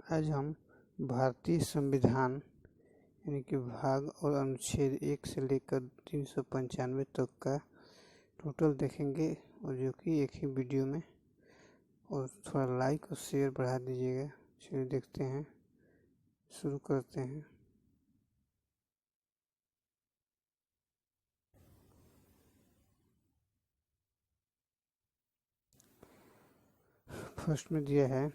आज हम भारतीय संविधान यानी कि भाग और अनुच्छेद 1 से लेकर 395 तक का टोटल देखेंगे, और जो कि एक ही वीडियो में। और थोड़ा लाइक और शेयर बढ़ा दीजिएगा। चलिए देखते हैं, शुरू करते हैं। फर्स्ट में दिया है,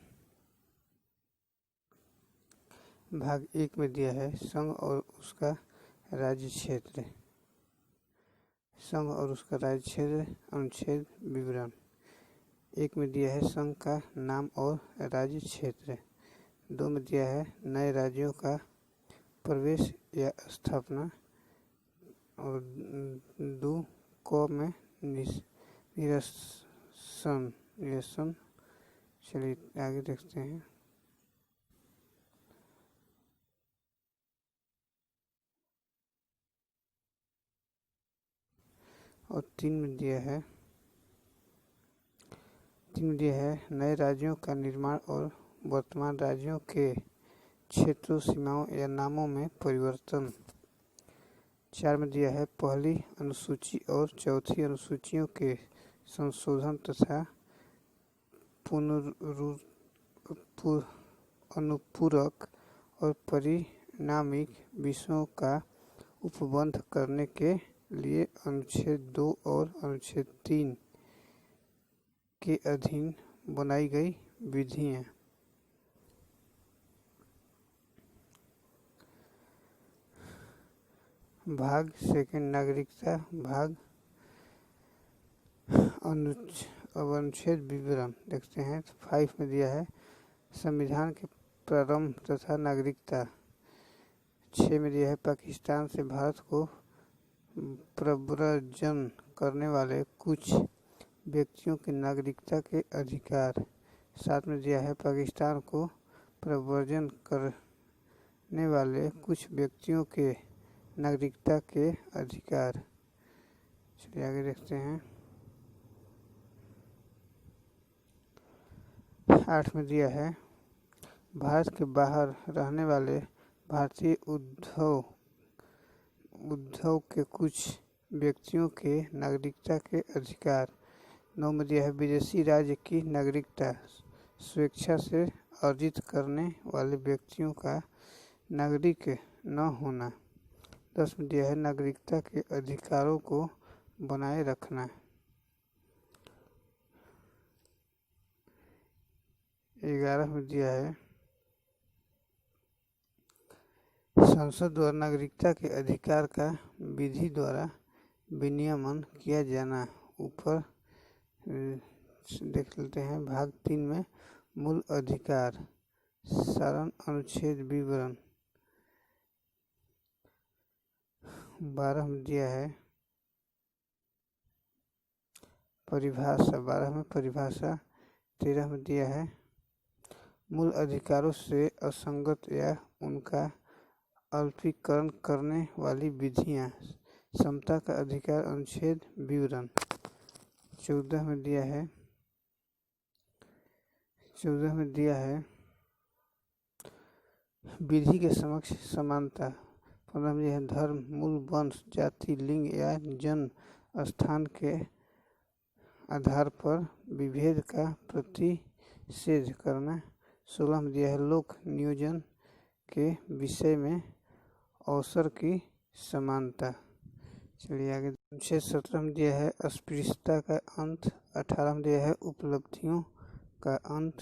भाग 1 में दिया है संघ और उसका राज्य क्षेत्र। संघ और उसका राज्य क्षेत्र अनुच्छेद विवरण। 1 में दिया है संघ का नाम और राज्य क्षेत्र। 2 में दिया है नए राज्यों का प्रवेश या स्थापना। और 2 क में निरसन। चलिए आगे देखते हैं। और 3 में दिया है नए राज्यों का निर्माण और वर्तमान राज्यों के क्षेत्रों, सीमाओं या नामों में परिवर्तन। 4 में दिया है पहली अनुसूची और चौथी अनुसूचियों के संशोधन तथा अनुपूरक और परिणामिक विषयों का उपबंध करने के लिए अनुच्छेद 2 और अनुच्छेद 3 के अधीन बनाई गई विधियां। भाग सेकंड नागरिकता भाग अनुच्छेद विवरण देखते हैं। 5 में दिया है संविधान के प्रारंभ तथा नागरिकता। 6 में दिया है पाकिस्तान से भारत को प्रव्रजन करने वाले कुछ व्यक्तियों की नागरिकता के अधिकार। 7 में दिया है पाकिस्तान को प्रव्रजन करने वाले कुछ व्यक्तियों के नागरिकता के अधिकार। चलिए आगे देखते हैं। 8 में दिया है भारत के बाहर रहने वाले भारतीय उद्धव के कुछ व्यक्तियों के नागरिकता के अधिकार। 9 में दिया है विदेशी राज्य की नागरिकता स्वेच्छा से अर्जित करने वाले व्यक्तियों का नागरिक न होना। 10 में दिया है नागरिकता के अधिकारों को बनाए रखना। 11 में दिया है संसद द्वारा नागरिकता के अधिकार का विधि द्वारा विनियमन किया जाना। ऊपर देख लेते हैं। भाग 3 में मूल अधिकार सारण अनुच्छेद विवरण। 12 में दिया है परिभाषा। 12 में परिभाषा। 13 में दिया है मूल अधिकारों से असंगत या उनका अल्पीकरण करने वाली विधियां। समता का अधिकार अनुच्छेद विवरण। 14 में दिया है विधि के समक्ष समानता। 15 में दिया है धर्म, मूल वंश, जाति, लिंग या जन्म स्थान के आधार पर विभेद का प्रतिषेध करना। 16 में दिया है लोक नियोजन के विषय में अवसर की समानता। चलिए आगे। अनुच्छेद 17 में दिया है अस्पृश्यता का अंत। 18 में दिया है उपलब्धियों का अंत।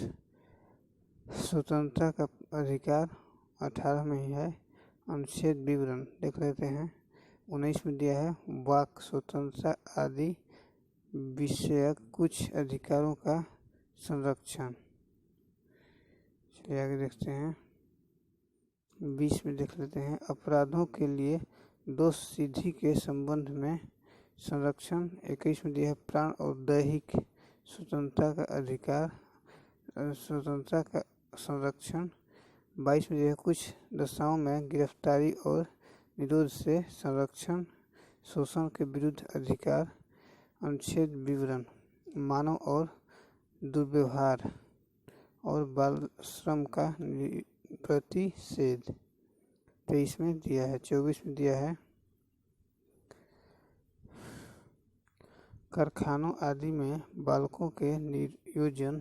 स्वतंत्रता का अधिकार 18 में ही है। अनुच्छेद विवरण देख लेते हैं। 19 में दिया है वाक स्वतंत्रता आदि विषयक कुछ अधिकारों का संरक्षण। चलिए आगे देखते हैं। 20 में देख लेते हैं अपराधों के लिए दोष सिद्धि के संबंध में संरक्षण। 21 में दिया है प्राण और दैहिक स्वतंत्रता का अधिकार स्वतंत्रता का संरक्षण। 22 में दिया है कुछ दशाओं में गिरफ्तारी और निरोध से संरक्षण। शोषण के विरुद्ध अधिकार अनुच्छेद विवरण। मानव और दुर्व्यवहार और बाल श्रम का प्रतिषेध। 23 में दिया है। 24 में दिया है कारखानों आदि में बालकों के नियोजन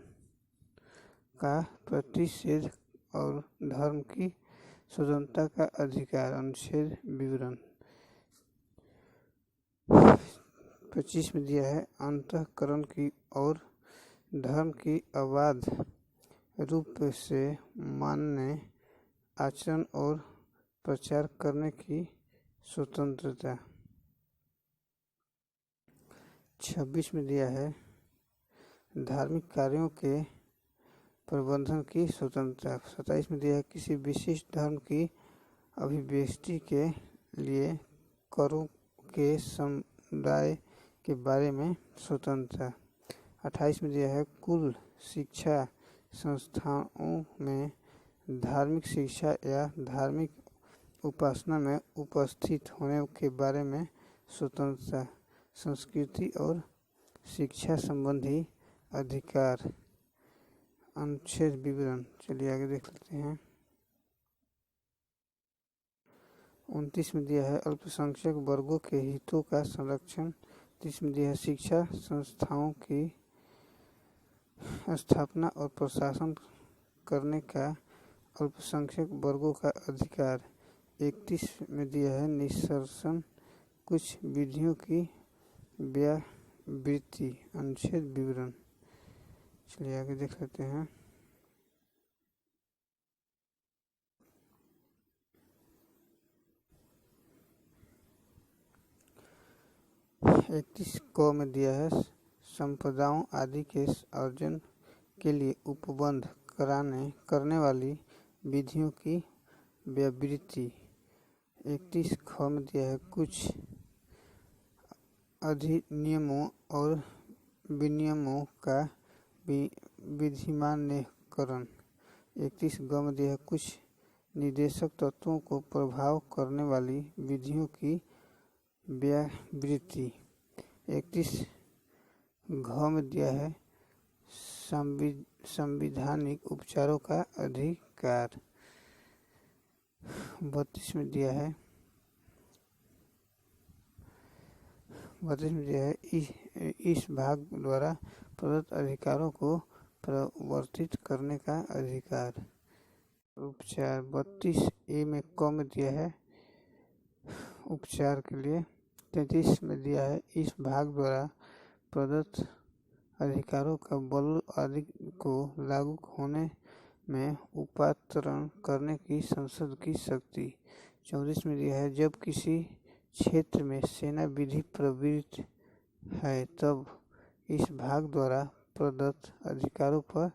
का प्रतिषेध और धर्म की स्वतंत्रता का अधिकार। अनुच्छेद विवरण। 25 में दिया है अंतःकरण की और धर्म की अबाध रूप से मानने, आचरण और प्रचार करने की स्वतंत्रता। 26 में दिया है धार्मिक कार्यों के प्रबंधन की स्वतंत्रता। 27 में दिया है किसी विशिष्ट धर्म की अभिव्यक्ति के लिए करों के समुदाय के बारे में स्वतंत्रता। 28 में दिया है कुल शिक्षा संस्थाओं में धार्मिक शिक्षा या धार्मिक उपासना में उपस्थित होने के बारे में स्वतंत्रता। संस्कृति और शिक्षा संबंधी अधिकार। अनुच्छेद विवरण। चलिए आगे देख लेते हैं। 29 में दिया है अल्पसंख्यक वर्गों के हितों का संरक्षण। 30 में दिया है शिक्षा संस्थाओं की स्थापना और प्रशासन करने का अल्पसंख्यक वर्गों का अधिकार। 31 में दिया है निष्कर्षण कुछ विधियों की व्यावृत्ति। अनुच्छेद विवरण। चलिए आगे देख लेते हैं। 31 क में दिया है संपदाओं आदि के अर्जन के लिए उपबंध करने वाली विधियों की व्यावृत्ति। 31 ख में दिया है कुछ अधिनियमों और विनियमों का विधिमान्यकरण। 31 ग में दिया है कुछ निर्देशक तत्वों को प्रभाव करने वाली विधियों की व्यावृत्ति। 31 घ में दिया है संविधानिक उपचारों का अधिकार। 32 में दिया है इस भाग द्वारा प्रदत्त अधिकारों को प्रवर्तित करने का अधिकार। उपचार। 32 ए में क में दिया है उपचार के लिए। 33 में दिया है इस भाग द्वारा प्रदत्त अधिकारों का बल आदि को लागू होने में उपात्तरण करने की संसद की शक्ति। 34 में दिया है जब किसी क्षेत्र में सेना विधि प्रवृत्त है तब इस भाग द्वारा प्रदत्त अधिकारों पर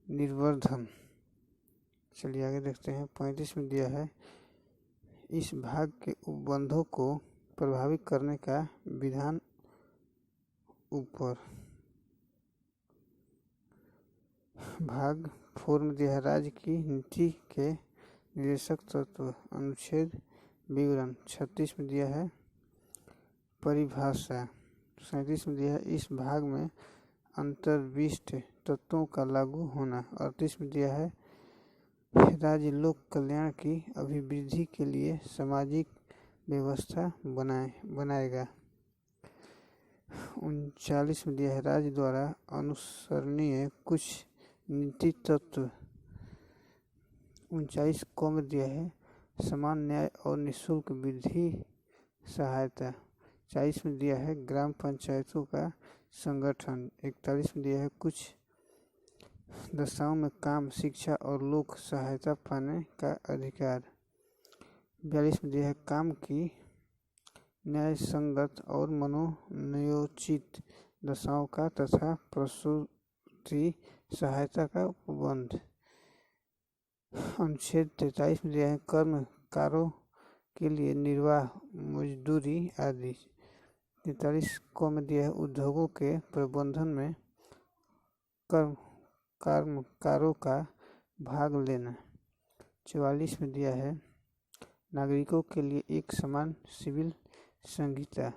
निर्वर्धन। चलिए आगे देखते हैं। 35 में दिया है इस भाग के उपबंधों को प्रभावित करने का विधान ऊपर। भाग 4 में दिया है राज्य की नीति के निर्देशक तत्व। अनुच्छेद विवरण। 36 में दिया है परिभाषा। 37 में दिया है इस भाग में अंतर्विष्ट तत्वों का लागू होना। 38 में दिया है राज्य लोक कल्याण की अभिवृद्धि के लिए सामाजिक व्यवस्था बनाएगा। 39 में दिया है राज्य द्वारा अनुसरणीय कुछ नीति तत्व। 39 क में दिया है समान न्याय और निःशुल्क विधि सहायता। 40 में दिया है ग्राम पंचायतों का संगठन। 41 में दिया है कुछ दशाओं में काम, शिक्षा और लोक सहायता पाने का अधिकार। 42 में दिया है काम की न्याय संगत और मनोन्योचित दशाओं का तथा प्रसूति सहायता का उपबंध। अनुच्छेद 43 में दिया है कर्मकारों के लिए निर्वाह, मजदूरी आदि। 43 क में दिया है उद्योगों के प्रबंधन में कर्मकारों का भाग लेना। 44 में दिया है नागरिकों के लिए एक समान सिविल संहिता।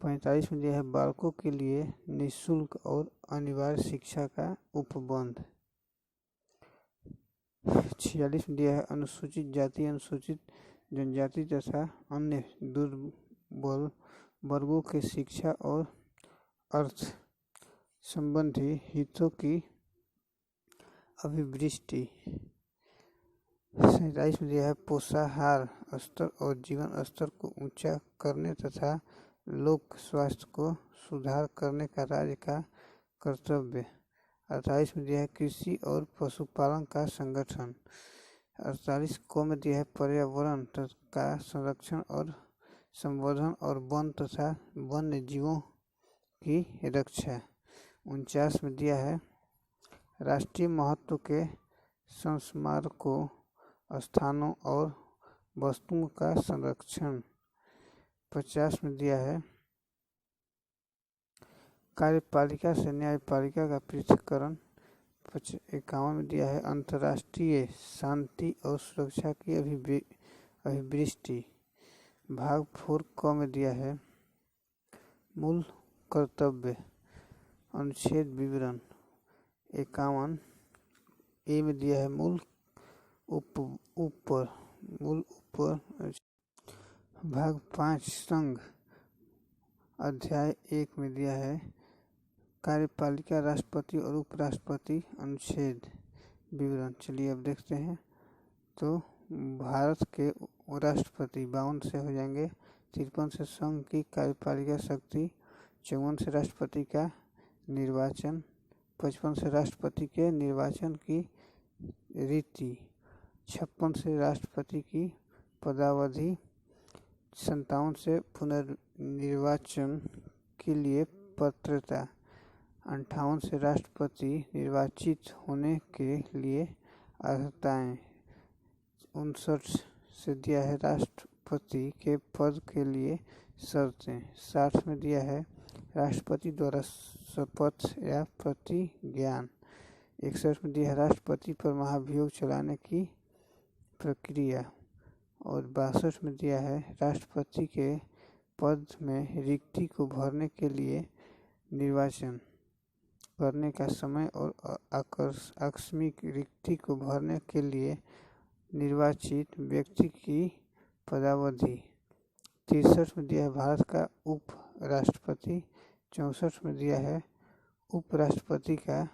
45 में दिया है बालकों के लिए निःशुल्क और अनिवार्य शिक्षा का उपबंध। 46 में दिया है अनुसूचित जाति, अनुसूचित जनजाति तथा अन्य दुर्बल वर्गों के शिक्षा और अर्थ संबंधी हितों की अभिवृद्धि। 47 में दिया है पोषाहार स्तर और जीवन स्तर को ऊंचा करने तथा लोक स्वास्थ्य को सुधार करने का राज्य का कर्तव्य। 48 में दिया है कृषि और पशुपालन का संगठन। 48 को में दिया है पर्यावरण का संरक्षण और संवर्धन और वन तथा वन्य जीवों की रक्षा। 49 में दिया है राष्ट्रीय महत्व के संस्मारकों, स्थानों और वस्तुओं का संरक्षण। 50 में दिया है कार्यपालिका से न्यायपालिका का पृथक्करण। 51 में दिया है अंतर्राष्ट्रीय शांति और सुरक्षा की अभिवृद्धि। भाग 4 क में दिया है मूल कर्तव्य अनुच्छेद विवरण। 51 ए में दिया है मूल ऊपर। भाग 5 संघ अध्याय 1 में दिया है कार्यपालिका, राष्ट्रपति और उपराष्ट्रपति अनुच्छेद विवरण। चलिए अब देखते हैं। तो भारत के राष्ट्रपति 52 से हो जाएंगे, 53 से संघ की कार्यपालिका शक्ति, 54 से राष्ट्रपति का निर्वाचन, 55 से राष्ट्रपति के निर्वाचन की रीति, 56 से राष्ट्रपति की पदावधि, 57 से पुनर्निर्वाचन के लिए पात्रता, 58 से राष्ट्रपति निर्वाचित होने के लिए अर्हताएं, 59 से दिया है राष्ट्रपति के पद के लिए शर्तें, 60 में दिया है राष्ट्रपति द्वारा शपथ या प्रतिज्ञान, 61 में दिया है राष्ट्रपति पर महाभियोग चलाने की प्रक्रिया और 62 में दिया है राष्ट्रपति के पद में रिक्ति को भरने के लिए निर्वाचन करने का समय और आकस्मिक रिक्ति को भरने के लिए निर्वाचित व्यक्ति की पदावधि। 63 में दिया है भारत का उप राष्ट्रपति, 64 में दिया है उपराष्ट्रपति का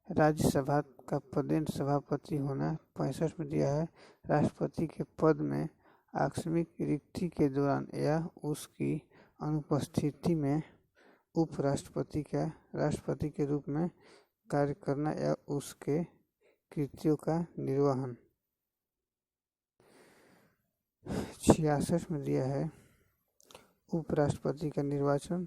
राज्यसभा का पदेन सभापति होना, 65 में दिया है राष्ट्रपति के पद में आकस्मिक रिक्ति के दौरान या उसकी अनुपस्थिति में उपराष्ट्रपति का राष्ट्रपति के रूप में कार्य करना या उसके कृत्यों का निर्वहन। 66 में दिया है उपराष्ट्रपति का निर्वाचन,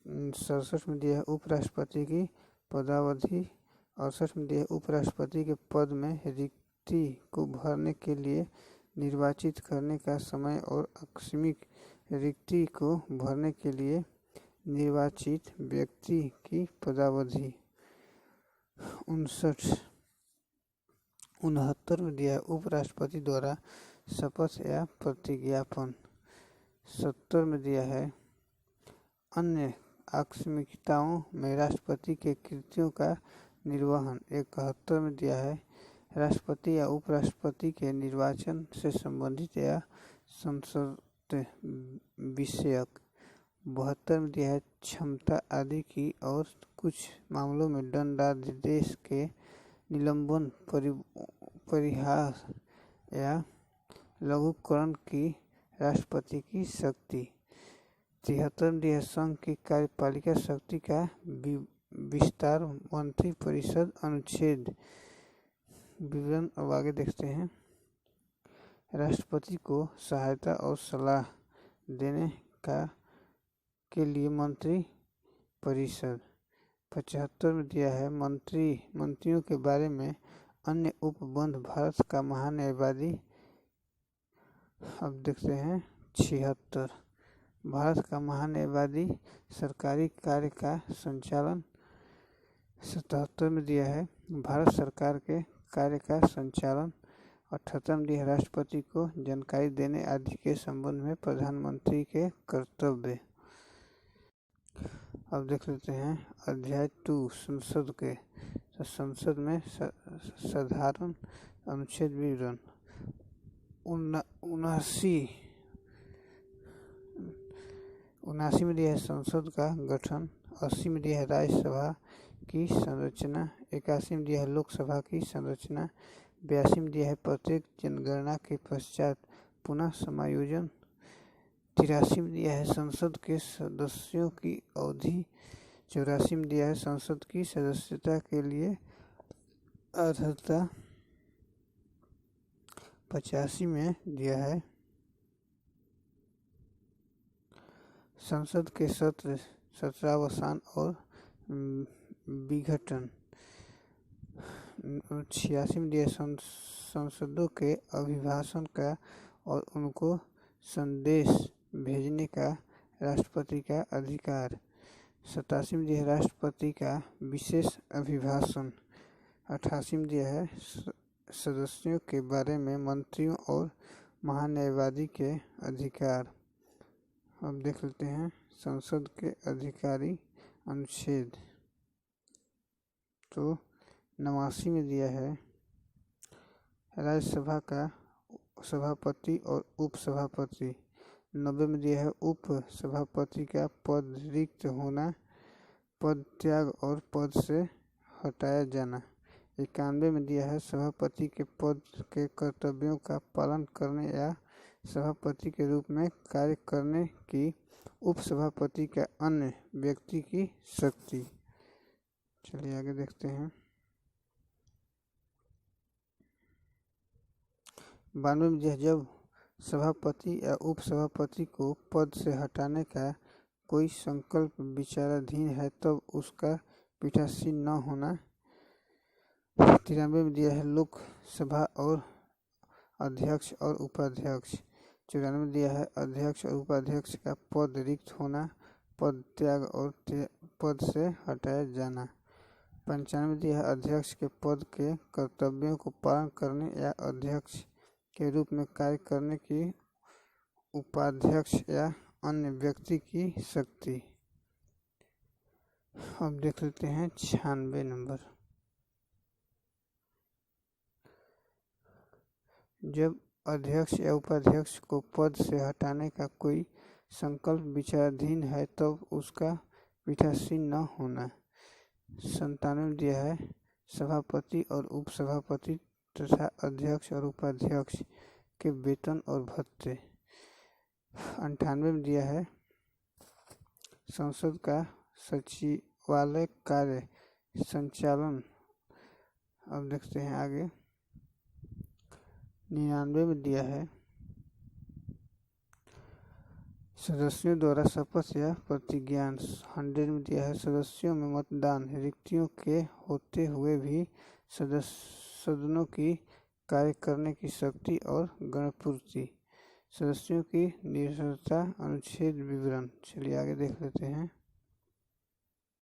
67 में दिया है उपराष्ट्रपति की पदावधि, 68 में दिया है उपराष्ट्रपति के पद में रिक्ति को भरने के लिए निर्वाचित करने का समय और आकस्मिक रिक्ति को भरने के लिए निर्वाचित व्यक्ति की पदावधि। 69 में दिया है उपराष्ट्रपति द्वारा शपथ या प्रतिज्ञापन। 70 में दिया है अन्य आकस्मिकताओं में राष्ट्रपति के कृत्यों का निर्वहन। 71 में दिया है राष्ट्रपति या उपराष्ट्रपति के निर्वाचन से संबंधित या संसद विषयक। 72 में दिया है क्षमता आदि की और कुछ मामलों में दंडादेश के निलंबन, परिहार या लघुकरण की राष्ट्रपति की शक्ति। 73 में दिया है संघ की कार्यपालिका शक्ति का विस्तार, मंत्री परिषद अनुच्छेद विवरण। अब आगे देखते हैं। राष्ट्रपति को सहायता और सलाह देने के लिए मंत्री परिषद। 75 में दिया है मंत्रियों के बारे में अन्य उपबंध भारत का महान्यायवादी। अब देखते हैं 76 भारत का महान्यायवादी सरकारी कार्य का संचालन। 77 में दिया है भारत सरकार के कार्य का संचालन। 78 में दिया है राष्ट्रपति को जानकारी देने आदि के संबंध में प्रधानमंत्री के कर्तव्य। अब देख लेते हैं अध्याय 2 संसद के। तो संसद में साधारण अनुच्छेद विवरण 79 में दिया है संसद का गठन, 80 में दिया है राज्यसभा की संरचना, 81 में दिया है लोकसभा की संरचना, 82 में दिया है प्रत्येक जनगणना के पश्चात पुनः समायोजन, 83 में दिया है संसद के सदस्यों की अवधि, 84 में दिया है संसद की सदस्यता के लिए अर्हता, 85 में दिया है संसद के सत्र सत्रावसान और विघटन, 86 में दिया संसदों के अभिभाषण का और उनको संदेश भेजने का राष्ट्रपति का अधिकार, 87 में दिया है राष्ट्रपति का विशेष अभिभाषण, 88 में दिया है सदस्यों के बारे में मंत्रियों और महान्यायवादी के अधिकार। अब देख लेते हैं संसद के अधिकारी अनुच्छेद। तो 89 में दिया है राज्यसभा का सभापति और उपसभापति, 90 में दिया है उप सभापति का पद रिक्त होना, पद त्याग और पद से हटाया जाना, 91 में दिया है सभापति के पद के कर्तव्यों का पालन करने या सभापति के रूप में कार्य करने की उपसभापति का अन्य व्यक्ति की शक्ति। चलिए आगे देखते हैं। 92 में दिया है जब सभापति या उपसभापति को पद से हटाने का कोई संकल्प विचाराधीन है तब उसका पीठासीन न होना। 93 में दिया है लोकसभा और अध्यक्ष और उपाध्यक्ष। 94 में दिया है अध्यक्ष और उपाध्यक्ष का पद रिक्त होना, पद त्याग और पद से हटाया जाना। 95 में दिया है अध्यक्ष के पद के कर्तव्यों को पालन करने या अध्यक्ष के रूप में कार्य करने की उपाध्यक्ष या अन्य व्यक्ति की शक्ति। अब देख लेते हैं 96 नंबर। जब अध्यक्ष या उपाध्यक्ष को पद से हटाने का कोई संकल्प विचाराधीन है तब उसका पीठासीन न होना। 97 में दिया है सभापति और उपसभापति तथा अध्यक्ष और उपाध्यक्ष के वेतन और भत्ते। 98 में दिया है संसद का सचिवालय कार्य संचालन। अब देखते हैं आगे। 99 में दिया है सदस्यों द्वारा शपथ या प्रतिज्ञान। 100 में दिया है सदस्यों में मतदान, रिक्तियों के होते हुए भी सदनों की कार्य करने की शक्ति और गणपूर्ति। सदस्यों की निरंतरता अनुच्छेद विवरण। चलिए आगे देख लेते हैं।